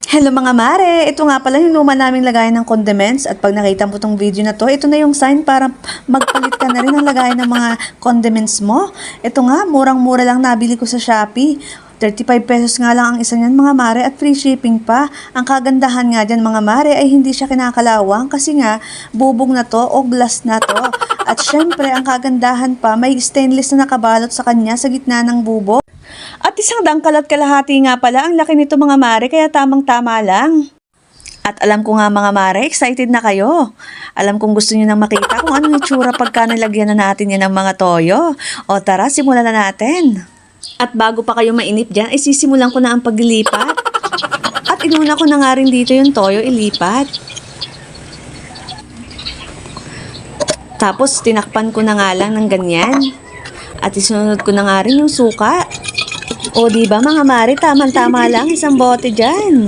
Hello mga mare! Ito nga pala yung luma naming lagayan ng condiments at pag nakita mo tong video na to, ito na yung sign para magpalit ka na rin ng lagayan ng mga condiments mo. Ito nga, murang-mura lang nabili ko sa Shopee. 35 pesos nga lang ang isa niyan mga mare at free shipping pa. Ang kagandahan nga dyan mga mare ay hindi siya kinakalawang kasi nga bubong na to o glass na to. At syempre ang kagandahan pa may stainless na nakabalot sa kanya sa gitna ng bubong. At isang dangkal at kalahati nga pala ang laki nito mga mare kaya tamang-tama lang. At alam ko nga mga mare, excited na kayo. Alam kong gusto niyo nang makita kung anong itsura pagka nalagyan na natin yan ng mga toyo. O tara, simulan na natin. At bago pa kayo mainip dyan, ay sisimulan ko na ang paglilipat. At inuna ko na nga rin dito yung toyo ilipat. Tapos tinakpan ko na nga lang ng ganyan. At isunod ko na nga rin yung suka. O diba mga mare, tamang-tama lang isang bote dyan.